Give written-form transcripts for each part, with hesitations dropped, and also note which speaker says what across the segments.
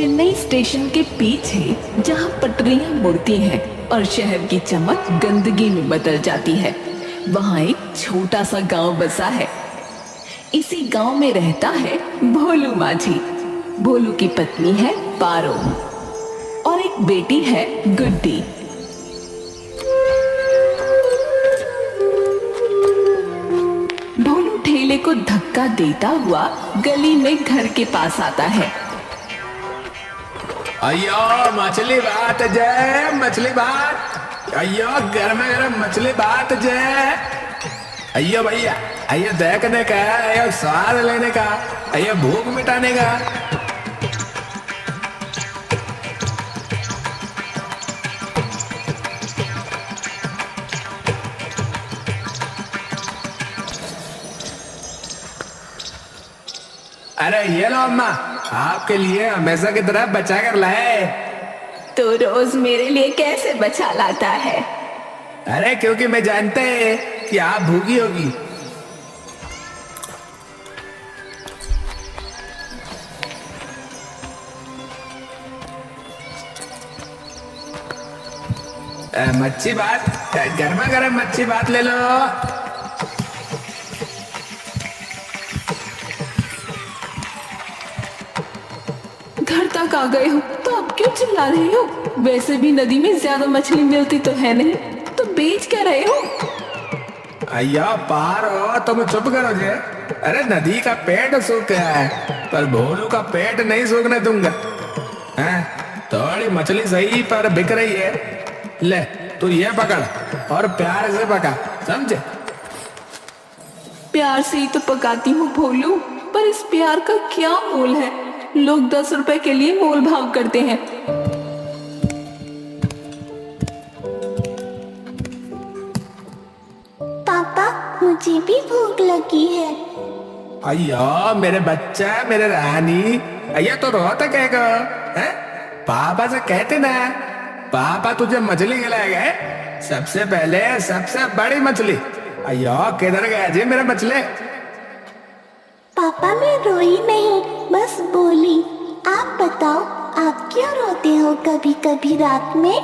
Speaker 1: Chennai station के पीछे जहाँ पटरियां मुड़ती हैं और शहर की चमक गंदगी में बदल जाती है, वहाँ एक छोटा सा गांव बसा है। इसी गांव में रहता है भोलू माझी। भोलू की पत्नी है पारो और एक बेटी है गुड्डी। भोलू ठेले को धक्का देता हुआ गली में घर के पास आता है।
Speaker 2: अयो मछली बात जय, मछली बात। अयो गर्मा गर्म मछली बात जय। अयो भैया, अयो देखने का, अयो स्वाद लेने का, अयो भूख मिटाने का। अरे ये लो अम्मा, आपके लिए हमेशा की तरह बचा कर लाए।
Speaker 1: तो रोज मेरे लिए कैसे बचा लाता है?
Speaker 2: अरे क्योंकि मैं जानते हैं कि आप भूखी होगी। मच्छी बात, गर्मा गर्म मच्छी बात ले लो।
Speaker 1: घर तक आ गए हो तो अब क्यों चिल्ला रहे हो? वैसे भी नदी में ज्यादा मछली मिलती तो है नहीं, तो बेच क्या रहे हो?
Speaker 2: अय्या पार हो, तुम चुप करो जे। अरे नदी का पेट सूख गया है, पर भोलू का पेट नहीं सूखने दूंगा। हैं? थोड़ी मछली सही पर बिक रही है। ले तू ये पकड़ और प्यार से पका, समझे?
Speaker 1: प्यार से ही तो पकाती हूँ भोलू, पर इस प्यार का क्या मोल है? लोग 10 रुपए के लिए मोल भाव करते हैं।
Speaker 3: पापा मुझे भी भूख लगी है।
Speaker 2: अय्या मेरे बच्चा, मेरे रानी, अय्या तो रोता क्या है? पापा से कहते ना, पापा तुझे मछली खिलाएगा। सबसे पहले सबसे बड़ी मछली। अय्या किधर गया जी मेरा मछली?
Speaker 3: पापा मैं रोई नहीं, बस बोली। आप बताओ, आप क्यों रोते हो कभी कभी रात में?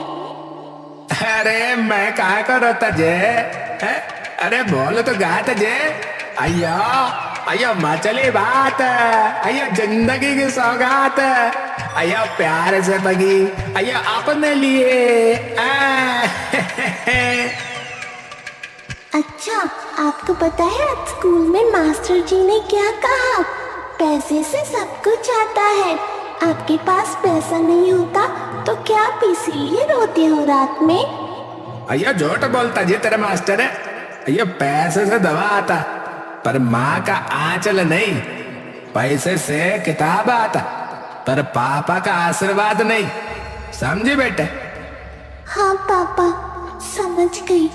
Speaker 2: अरे मैं कहा को रोता जे? अरे बोलो तो गाता जे। अय्या अय्या मछली बात, अय्या जिंदगी की सौगात, अय्या प्यार से पगी, अय्या अपने लिए।
Speaker 3: अच्छा, आपको पता है आज स्कूल में मास्टर जी ने क्या कहा? पैसे से सब कुछ आता है। आपके पास पैसा नहीं होता तो क्या आप इसीलिए रोते हो रात में?
Speaker 2: अय्या झूठ बोलता जी तेरा मास्टर है। अय्या पैसे से दवा आता, पर माँ का आंचल नहीं। पैसे से किताब आता, पर पापा का आशीर्वाद नहीं। समझी बेटे?
Speaker 3: हाँ पापा, समझ गई।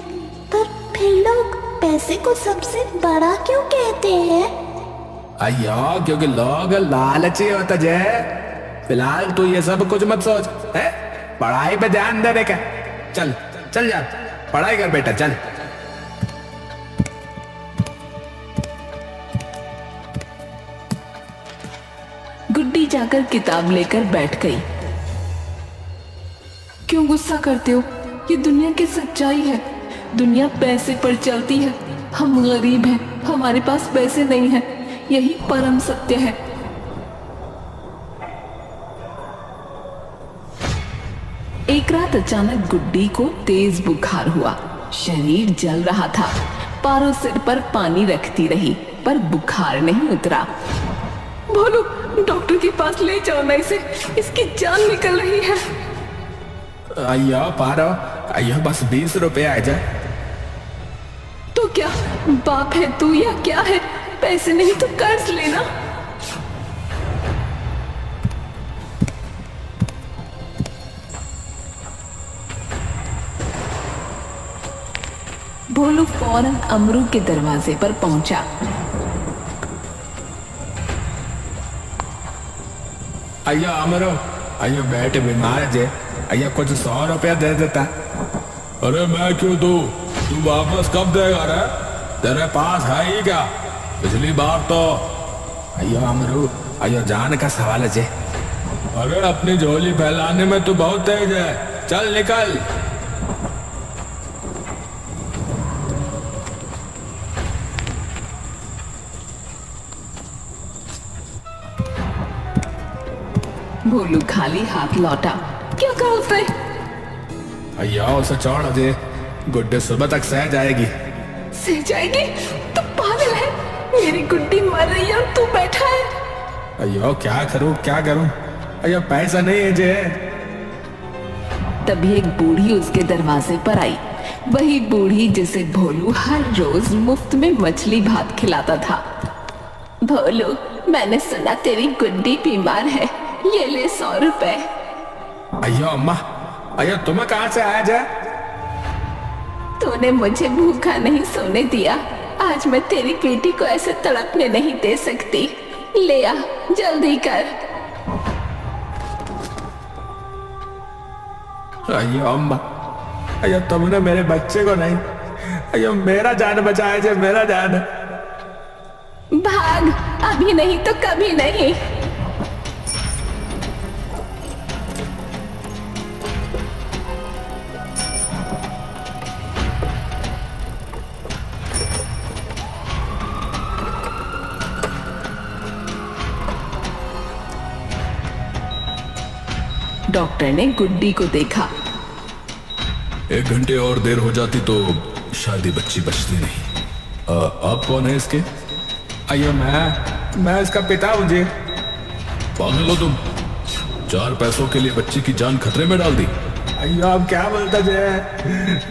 Speaker 3: पर फिर लोग पैसे को सबसे बड़ा क्यों कहते हैं?
Speaker 2: अय्या क्योंकि लोग लालची होता जे। फिलहाल तू ये सब कुछ मत सोच, है? पढ़ाई पे ध्यान देने का। चल चल जा, पढ़ाई कर बेटा, चल।
Speaker 1: गुड्डी जाकर किताब लेकर बैठ गई। क्यों गुस्सा करते हो? ये दुनिया की सच्चाई है। दुनिया पैसे पर चलती है। हम गरीब हैं, हमारे पास पैसे नहीं हैं, यही परम सत्य है। एक रात अचानक गुड्डी को तेज बुखार हुआ। शरीर जल रहा था। पारो सिर पर पानी रखती रही, पर बुखार नहीं उतरा। बोलो, डॉक्टर के पास ले जाओ ना इसे, इसकी जान निकल रही है।
Speaker 2: अय्या पारो, अय्या बस 20 रुपए आ जाए।
Speaker 1: तो क्या बाप है तू या क्या है? पैसे नहीं तो कर्ज लेना। भोलू फौरन अमरू के दरवाजे पर पहुंचा।
Speaker 2: अय्या अमरो, अय्या बेटे बीमार है जे, अय्या कुछ 100 रुपया दे देता। अरे मैं क्यों दूं? तू वापस कब देगा रे? तेरे पास है ही क्या? पिछली बार तो। अय्या अमरू, अय्या जान का सवाल है जे। अरे अपनी झोली फैलाने में तू बहुत तेज है, चल निकल।
Speaker 1: भोलू खाली हाथ लौटा। क्या कहा उसने?
Speaker 2: भैया उसे छोड़ दे, गुड्डे सुबह तक सह जाएगी।
Speaker 1: सह जाएगी? तू पागल है, मेरी गुड्डी मर रही है और तू बैठा है।
Speaker 2: अयो क्या करूं क्या करूं, अयो पैसा नहीं है जे।
Speaker 1: तभी एक बूढ़ी उसके दरवाजे पर आई, वही बूढ़ी जिसे भोलू हर रोज मुफ्त में मछली भात खिलाता था। भोलू, मैंने सुना तेरी गुड्डी बीमार है, ये ले 100 रुपए।
Speaker 2: अयो अम्मा, अयो तुम्हें कहाँ से आया जाए?
Speaker 1: तूने मुझे भूखा नहीं सोने दिया, आज मैं तेरी बेटी को ऐसे तड़पने नहीं दे सकती। ले आ, जल्दी कर।
Speaker 2: अयो अम्मा, अयो तुमने मेरे बच्चे को नहीं, अयो मेरा जान बचाया जे, मेरा जान।
Speaker 1: भाग, अभी नहीं तो कभी नहीं। डॉक्टर ने गुड्डी को देखा।
Speaker 4: 1 घंटे और देर हो जाती तो शायद ये बच्ची बचती नहीं। आप कौन है इसके?
Speaker 2: अयो मैं इसका पिता हूँ जी।
Speaker 4: पागल हो तुम, 4 पैसों के लिए बच्ची की जान खतरे में डाल दी।
Speaker 2: अयो अब क्या बोलता जे,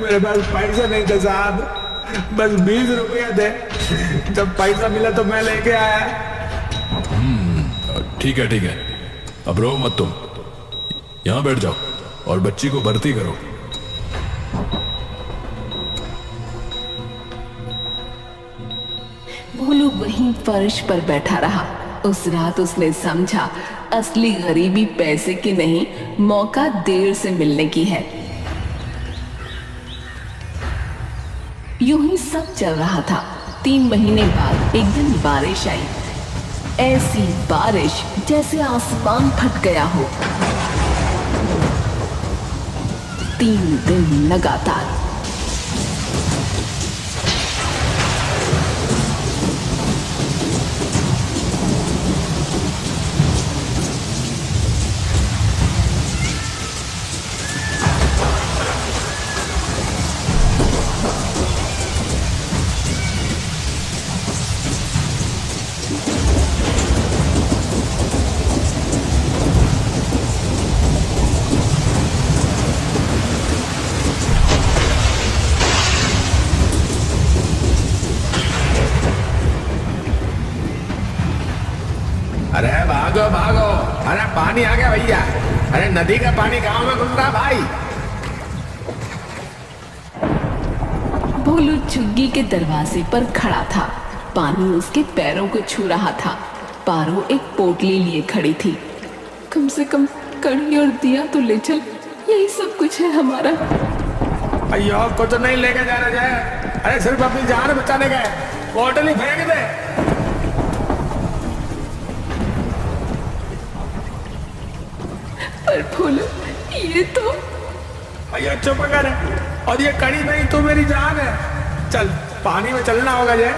Speaker 2: मेरे पास पैसा नहीं था साहब, बस 20 रुपया थे। जब पैसा मिला तो मैं लेके आया।
Speaker 4: ठीक है, अब रो मत तुम, यहाँ बैठ जाओ और बच्ची को भर्ती करो।
Speaker 1: भोलू वहीं फर्श पर बैठा रहा। उस रात उसने समझा असली गरीबी पैसे की नहीं, मौका देर से मिलने की है। यूं ही सब चल रहा था। 3 महीने बाद एक दिन बारिश आई, ऐसी बारिश जैसे आसमान फट गया हो। 3 दिन लगातार।
Speaker 2: अरे भागो भागो, अरे पानी आ गया भैया। अरे नदी का पानी गांव में घुस रहा भाई।
Speaker 1: भोलू झुग्गी के दरवाजे पर खड़ा था, पानी उसके पैरों को छू रहा था। पारो एक पोटली लिए खड़ी थी। कम से कम कड़ी और दिया तो ले चल, यही सब कुछ है हमारा।
Speaker 2: अयो कुछ नहीं लेके जाना जाए, अरे सिर्फ अपनी जान बचाने गए, बोतल ही फेंक दे।
Speaker 1: पर भोलू, ये तो।
Speaker 2: अयो चुप कर, और ये कड़ी नहीं तो मेरी जान है। चल पानी में चलना होगा जे।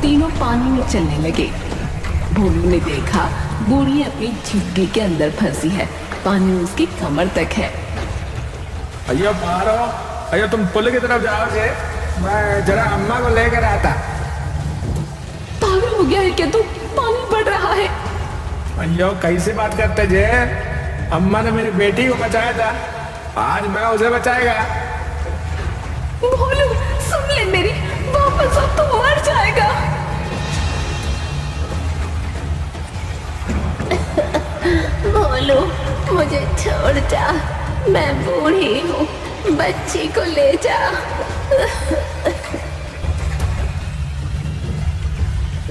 Speaker 1: तीनों पानी में चलने लगे। भोलू ने देखा बूढ़ी अपनी झुग्गी के अंदर फंसी है, पानी उसकी कमर तक है।
Speaker 2: अयो पारो, अयो तुम पुल की तरफ जाओगे, मैं जरा अम्मा को लेकर आता।
Speaker 1: पागल हो गया है क्या तू? पानी बढ़ रहा है।
Speaker 2: अयो कैसे बात करते जे, अम्मा ने मेरी बेटी को बचाया था, आज मैं उसे बचाएगा।
Speaker 1: भोलू सुन ले मेरी, वापस अब तो मर जाएगा।
Speaker 3: भोलू मुझे छोड़ जा, मैं बूढ़ी हूँ, बच्ची को ले जा।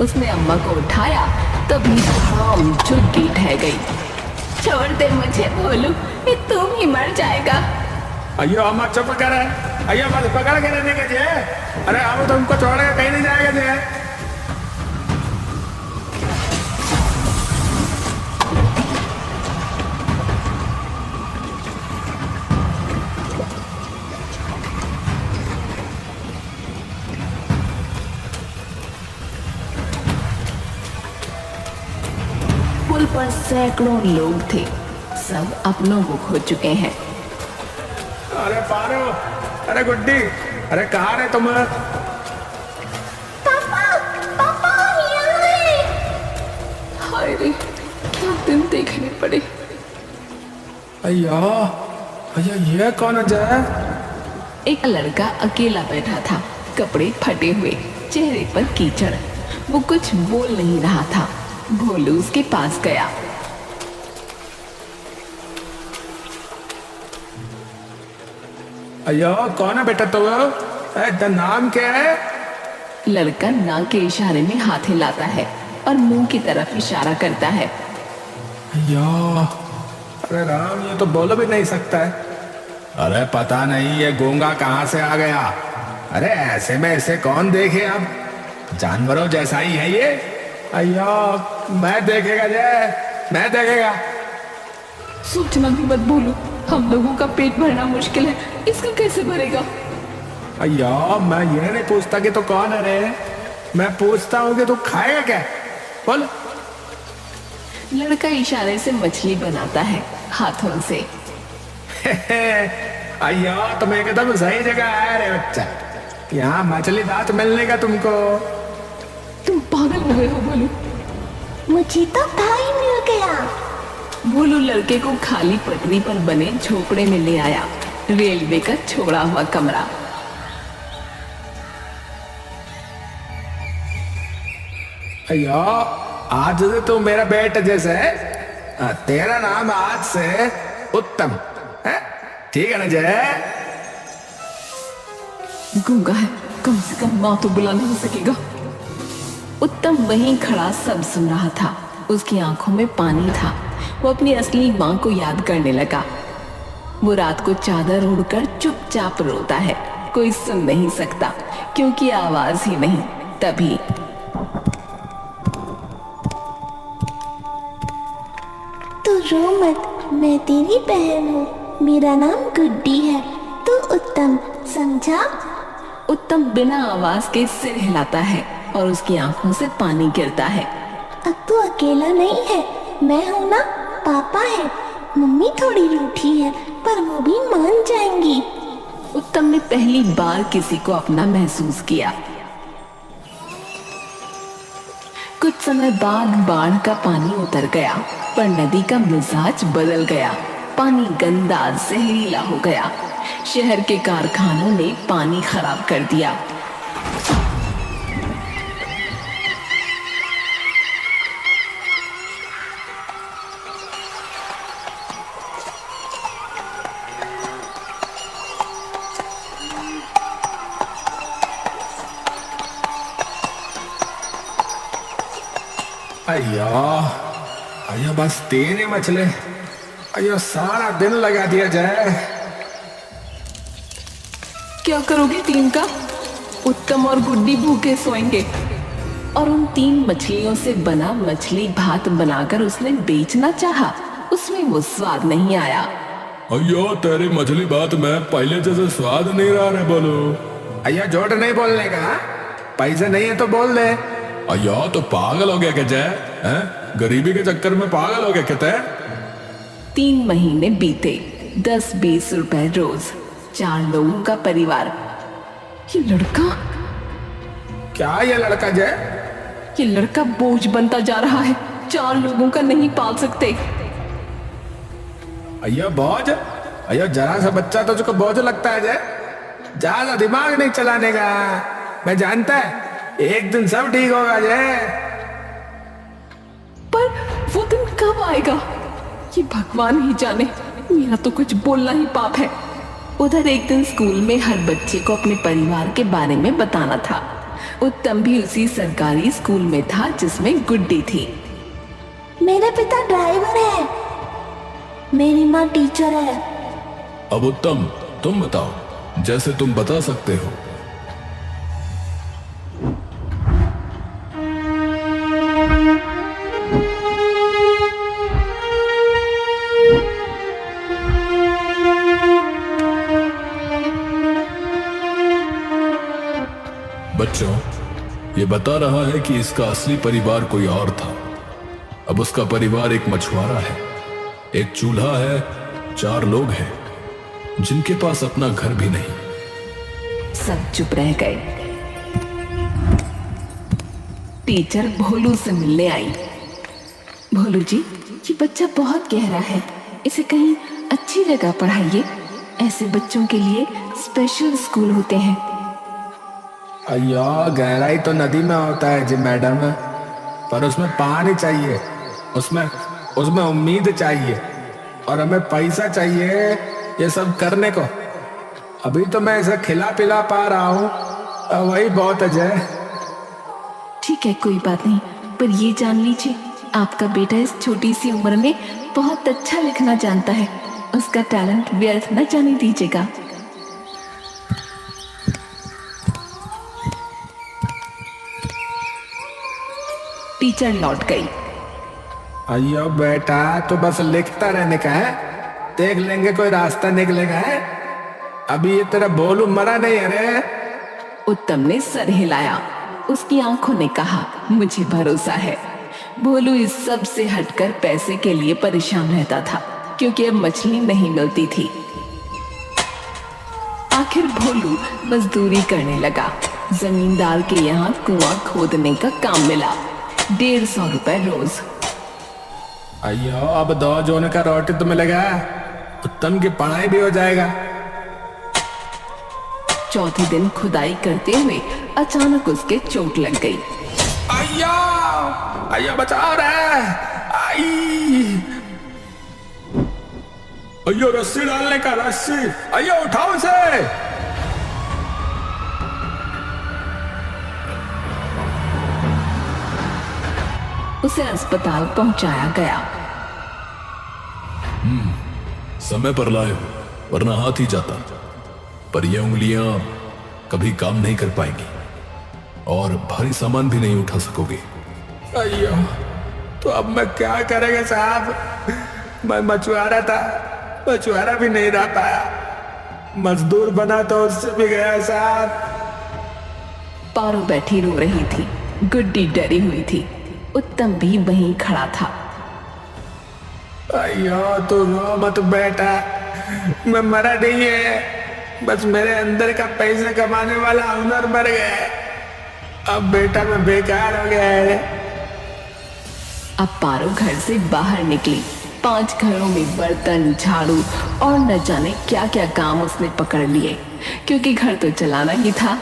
Speaker 1: उसने अम्मा को उठाया, तभी धड़ाम झुग्गी ढह गई।
Speaker 3: छोड़ दे मुझे भोलू, ये तू भी मर जाएगा।
Speaker 2: अयो अम्मा चुप कर, अयो बस पकड़ के रहने के जे। अरे अब तुमको छोड़ के कहीं नहीं जाएगा जे।
Speaker 1: पर सैकड़ों लोग थे। सब अपनों को खो चुके हैं।
Speaker 2: अरे पारो, अरे गुड्डी, अरे कहाँ रे तुम?
Speaker 3: पापा, पापा यहाँ है।
Speaker 1: हाय रे, क्या दिन देखने पड़े।
Speaker 2: अय्या, अय्या ये कौन है जय?
Speaker 1: एक लड़का अकेला बैठा था, कपड़े फटे हुए, चेहरे पर कीचड़। वो कुछ बोल नहीं रहा था। भोलू उसके पास गया।
Speaker 2: अय्या कौन है बेटा तू? तेरा नाम क्या है?
Speaker 1: लड़का नाक के इशारे में हाथ हिलाता है और मुंह की तरफ इशारा करता है।
Speaker 2: अय्या, अरे राम, ये तो बोल भी नहीं सकता है। अरे पता नहीं ये गूंगा कहाँ से आ गया। अरे ऐसे में ऐसे कौन देखे? अब जानवरों जैसा ही है ये। अय्या, मैं देखेगा जय, मैं देखेगा।
Speaker 1: सोचना भी मत बोलो, हम लोगों का पेट भरना मुश्किल है, इसका कैसे भरेगा?
Speaker 2: अय्या, मैं ये नहीं पूछता कि तू कौन है रे, मैं पूछता हूँ कि तू खाएगा क्या? बोल।
Speaker 1: लड़का इशारे से मछली बनाता है हाथों से।
Speaker 2: अय्या, तुम एकदम सही जगह आया रे बच्चा। यहाँ मछली दांत मिलने का तुमको।
Speaker 1: तुम पागल हो गए हो भोलू।
Speaker 3: मुझे तो भाई मिल गया।
Speaker 1: भोलू लड़के को खाली पटरी पर बने झोपड़े में ले आया। रेलवे का छोड़ा हुआ कमरा।
Speaker 2: अय्या, आज से तू मेरा बेटा जैसे है। तेरा नाम आज से उत्तम है, ठीक है ना जय?
Speaker 1: गूंगा है, कम से कम माँ तो बुला नहीं सकेगा। उत्तम वहीं खड़ा सब सुन रहा था। उसकी आंखों में पानी था। वो अपनी असली माँ को याद करने लगा। वो रात को चादर ओढ़कर चुपचाप रोता है। कोई सुन नहीं सकता क्योंकि आवाज ही नहीं। तभी
Speaker 3: तू रो मत, मैं तेरी बहन हूँ। मेरा नाम गुड्डी है, तू उत्तम, समझा?
Speaker 1: उत्तम बिना आवाज के सिर हिलाता है और उसकी आंखों से पानी गिरता है।
Speaker 3: अब तू अकेला नहीं है, मैं हूं ना, पापा है। मम्मी थोड़ी रूठी है पर वो भी मान जाएंगी।
Speaker 1: उत्तम ने पहली बार किसी को अपना महसूस किया। कुछ समय बाद बाढ़ का पानी उतर गया, पर नदी का मिजाज बदल गया। पानी गंदा जहरीला हो गया। शहर के कारखानों ने पानी खराब कर दिया।
Speaker 2: अय्या, अय्या बस 3 ही मछली। अय्या सारा दिन लगा दिया जाए।
Speaker 1: क्या करोगे 3 का? उत्तम और गुड्डी भूखे सोएंगे। और उन 3 मछलियों से बना मछली भात बनाकर उसने बेचना चाहा। उसमें वो स्वाद नहीं आया।
Speaker 4: अय्या तेरी मछली बात में पहले जैसे स्वाद नहीं रहा रे बोलो।
Speaker 2: अय्या झूठ नहीं बोलने का, पैसे नहीं है तो बोल दे।
Speaker 4: अय्या तो पागल हो गया क्या जय? गरीबी के चक्कर में पागल हो गया क्या तय?
Speaker 1: 3 महीने बीते। 10-20 रुपए रोज, 4 लोगों का परिवार। ये लड़का,
Speaker 2: क्या ये लड़का जय?
Speaker 1: ये लड़का बोझ बनता जा रहा है। 4 लोगों का नहीं पाल सकते।
Speaker 2: अय्या बोझ? अय्या जरा सा बच्चा तो तुझको बोझ लगता है जय? ज्यादा दिमाग नहीं चलाने का। मैं जानता है एक दिन सब ठीक होगा जय।
Speaker 1: पर वो दिन कब आएगा ये भगवान ही जाने। मेरा तो कुछ बोलना ही पाप है। उधर एक दिन स्कूल में हर बच्चे को अपने परिवार के बारे में बताना था। उत्तम भी उसी सरकारी स्कूल में था जिसमें गुड्डी थी।
Speaker 3: मेरे पिता ड्राइवर है, मेरी माँ टीचर है।
Speaker 4: अब उत्तम तुम बताओ, जैसे तुम बता सकते हो। बच्चों, ये बता रहा है कि इसका असली परिवार कोई और था। अब उसका परिवार एक मछुआरा है, एक चूल्हा है, 4 लोग हैं जिनके पास अपना घर भी नहीं।
Speaker 1: सब चुप रह गए। टीचर भोलू से मिलने आई। भोलू जी, ये बच्चा बहुत गहरा है, इसे कहीं अच्छी जगह पढ़ाइए। ऐसे बच्चों के लिए स्पेशल स्कूल होते हैं।
Speaker 2: अय्या, गहराई तो नदी में होता है जी मैडम, पर उसमें पानी चाहिए, उसमें उम्मीद चाहिए, और हमें पैसा चाहिए ये सब करने को। अभी तो मैं इसे खिला पिला पा रहा हूँ, वही बहुत है जय।
Speaker 1: ठीक है, कोई बात नहीं, पर ये जान लीजिए आपका बेटा इस छोटी सी उम्र में बहुत अच्छा लिखना जानता है। उसका टैलेंट व्यर्थ न जाने दीजिएगा। टीचर लौट गई।
Speaker 2: अयो बेटा, तो बस लिखता रहने का है, देख लेंगे कोई रास्ता निकलेगा है। अभी ये तेरा भोलू मरा नहीं है रे।
Speaker 1: उत्तम ने सर हिलाया। उसकी आंखों ने कहा, मुझे भरोसा है। भोलू इस सब से हटकर पैसे के लिए परेशान रहता था, क्योंकि अब मछली नहीं मिलती थी। आखिर भोलू मजदूरी करने लगा। जमींदार के यहाँ कुआं खोदने का काम मिला। 150 रुपए रोज।
Speaker 2: अयो, अब 2 जोने का रोटी तो मिलेगा, उत्तम की पढ़ाई भी हो जाएगा।
Speaker 1: चौथे दिन खुदाई करते हुए अचानक उसके चोट लग गई।
Speaker 2: अयो, अयो बचाओ रे, आई। अयो, रस्सी डालने का रस्सी, अयो उठाओ उसे।
Speaker 1: उसे अस्पताल पहुंचाया गया।
Speaker 4: समय पर लाए हो, वरना हाथ ही जाता। पर ये उंगलियां कभी काम नहीं कर पाएंगी और भारी सामान भी नहीं उठा सकोगे।
Speaker 2: अयो, तो अब मैं क्या करेंगे साहब? मैं मछुआरा था, मछुआरा भी नहीं रह पाया, मजदूर बना तो उससे भी गया साहब।
Speaker 1: पारो बैठी रो रही थी। गुड्डी डरी हुई थी। उत्तम भी वहीं खड़ा था।
Speaker 2: अयो, तू रो मत बेटा, मैं मरा नहीं है, बस मेरे अंदर का पैसे कमाने वाला हुनर मर गया है। अब बेटा मैं बेकार हो गया है।
Speaker 1: अब पारो घर से बाहर निकली। 5 घरों में बर्तन, झाड़ू और न जाने क्या क्या काम उसने पकड़ लिए, क्योंकि घर तो चलाना ही था।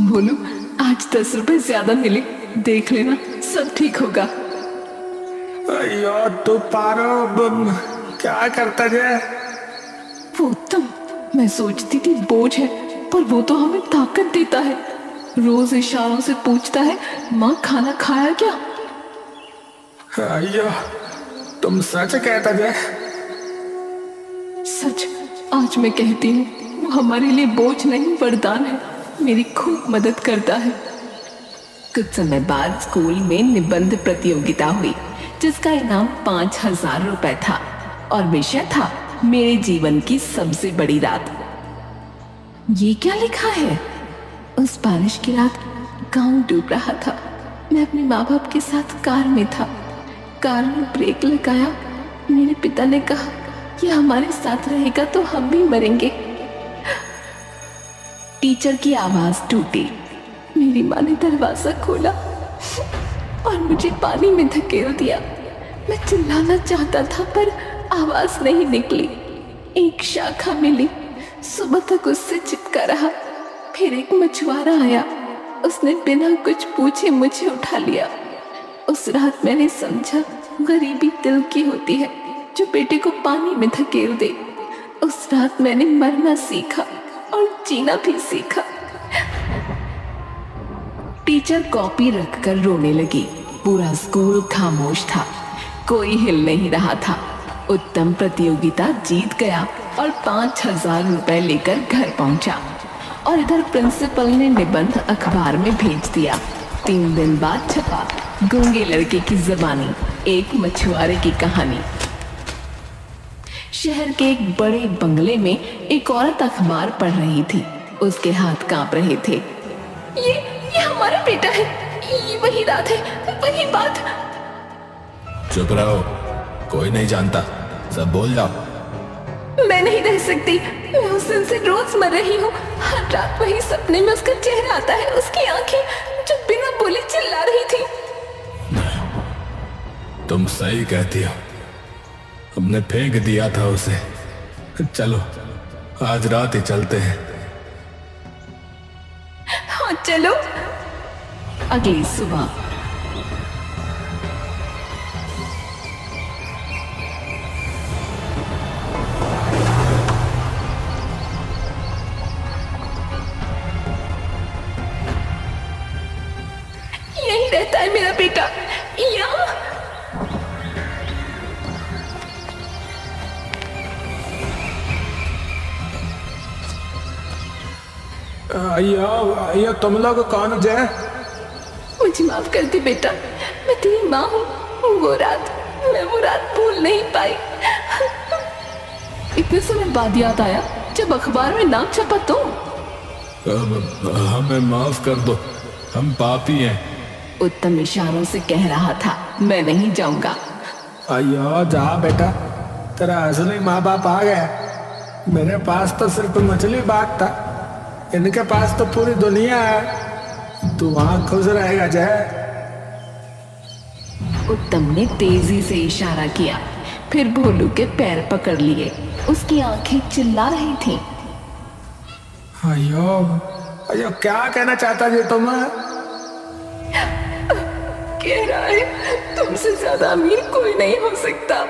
Speaker 1: बोलो, आज 10 रुपए ज्यादा मिले, देख लेना, सब ठीक होगा।
Speaker 2: अयो, तू पारो क्या करता है?
Speaker 1: वो उत्तम, मैं सोचती थी बोझ है, पर वो तो हमें ताकत देता है। रोज इशारों से पूछता है, माँ खाना खाया क्या?
Speaker 2: अयो, तुम सच कहता है?
Speaker 1: सच, आज मैं कहती हूँ, वो हमारे लिए बोझ नहीं, वरदान है। मेरी खूब मदद करता है। कुछ समय बाद स्कूल में निबंध प्रतियोगिता हुई, जिसका इनाम 5000 रुपए था और विषय था मेरे जीवन की सबसे बड़ी रात। ये क्या लिखा है? उस बारिश की रात गांव डूब रहा था। मैं अपने माँ बाप के साथ कार में था। कार में ब्रेक लगाया। मेरे पिता ने कहा, ये हमारे साथ रहेगा तो हम भी मरेंगे। टीचर की आवाज टूटी। मेरी माँ ने दरवाजा खोला और मुझे पानी में धकेल दिया। मैं चिल्लाना चाहता था, पर आवाज नहीं निकली। एक शाखा मिली, सुबह तक उससे चिपका रहा। फिर एक मछुआरा आया, उसने बिना कुछ पूछे मुझे उठा लिया। उस रात मैंने समझा, गरीबी दिल की होती है जो बेटे को पानी में धकेल दे। उस रात मैंने मरना सीखा और जीना भी सीखा। टीचर कॉपी रखकर रोने लगी। पूरा स्कूल खामोश था, कोई हिल नहीं रहा था। उत्तम प्रतियोगिता जीत गया और 5000 रुपए लेकर घर पहुंचा। और इधर प्रिंसिपल ने निबंध अखबार में भेज दिया। 3 दिन बाद छपा, गूंगे लड़के की जुबानी, एक मछुआरे की कहानी। शहर के एक बड़े बंगले में एक औरत अखबार पढ़ रही थी। उसके हाथ कांप रहे थे। ये हमारा बेटा है, ये वही रात है, वही बात।
Speaker 4: चुप रहो, कोई नहीं जानता, सब बोल जाओ।
Speaker 1: मैं नहीं रह सकती, मैं उस दिन से रोज मर रही हूँ। हर रात वही सपने में उसका चेहरा आता है, उसकी आंखें जो बिना बोले चिल्ला रही थी।
Speaker 4: तुम सही कहती हो, हमने फेंक दिया था उसे। चलो आज रात ही चलते हैं।
Speaker 1: हाँ चलो। अगली सुबह यही रहता है मेरा बेटा, यहाँ।
Speaker 2: ये तुम लोग कौन है?
Speaker 1: मुझे माफ कर दे बेटा, मैं तेरी माँ हूँ। मैं वो रात भूल नहीं पाई। इतने समय बाद याद आया जब अखबार में नाम छपा तो।
Speaker 4: हमें माफ कर दो, हम पापी हैं।
Speaker 1: उत्तम इशारों से कह रहा था, मैं नहीं जाऊंगा।
Speaker 2: अयो जा बेटा, तेरा असली माँ बाप आ गया। मेरे पास तो सिर्फ मछली बात था, इनके पास तो पूरी दुनिया है। तू वहां खुश रहेगा जय।
Speaker 1: उत्तम ने तेजी से इशारा किया, फिर भोलू के पैर पकड़ लिए। उसकी आंखें चिल्ला रही थीं।
Speaker 2: अयो अयो, क्या कहना चाहता जी तुम?
Speaker 1: कह रहा है तुमसे ज्यादा अमीर कोई नहीं हो सकता।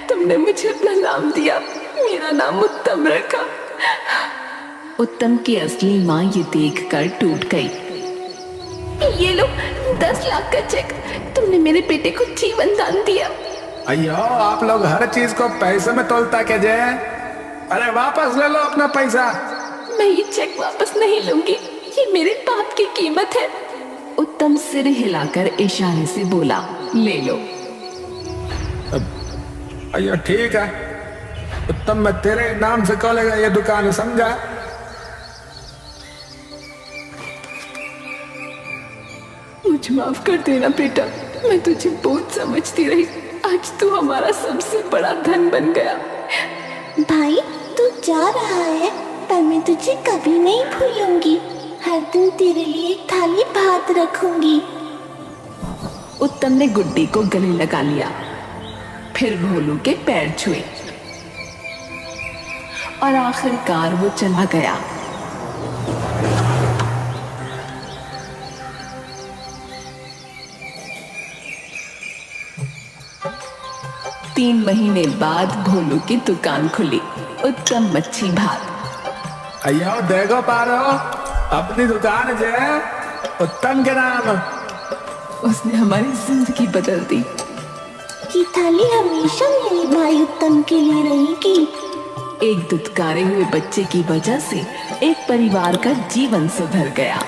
Speaker 1: तुमने मुझे अपना नाम दिया, मेरा नाम उत्तम रखा। उत्तम की असली माँ ये देखकर टूट गई। ये लो 10 लाख का चेक, तुमने मेरे बेटे को जीवन दान दिया।
Speaker 2: अयो, आप लोग हर चीज को पैसे में तोलता क्या जय? अरे वापस ले लो अपना पैसा।
Speaker 1: मैं ये चेक वापस नहीं लूंगी, ये मेरे पाप की कीमत है। उत्तम सिर हिलाकर इशारे से बोला, ले लो।
Speaker 2: अयो ठीक है, उत्तम मैं तेरे नाम से खोलेगा ये दुकान, समझा?
Speaker 1: मुझे माफ कर देना बेटा, मैं तुझे बहुत समझती रही। आज तू हमारा सबसे बड़ा धन बन गया।
Speaker 3: भाई तू जा रहा है, पर मैं तुझे कभी नहीं भूलूंगी। हर दिन तेरे लिए एक थाली भात रखूंगी।
Speaker 1: उत्तम ने गुड्डी को गले लगा लिया, फिर भोलू के पैर छुए और आखिरकार वो चला गया। तीन महीने बाद भोलू की दुकान खुली, उत्तम मच्छी भात।
Speaker 2: अयो देखो पारो, अपनी दुकान जो है उत्तम के नाम।
Speaker 1: उसने हमारी जिंदगी बदल दी।
Speaker 3: ये थाली हमेशा मेरे भाई उत्तम के लिए रहेगी।
Speaker 1: एक दुत्कारे हुए बच्चे की वजह से एक परिवार का जीवन सुधर गया।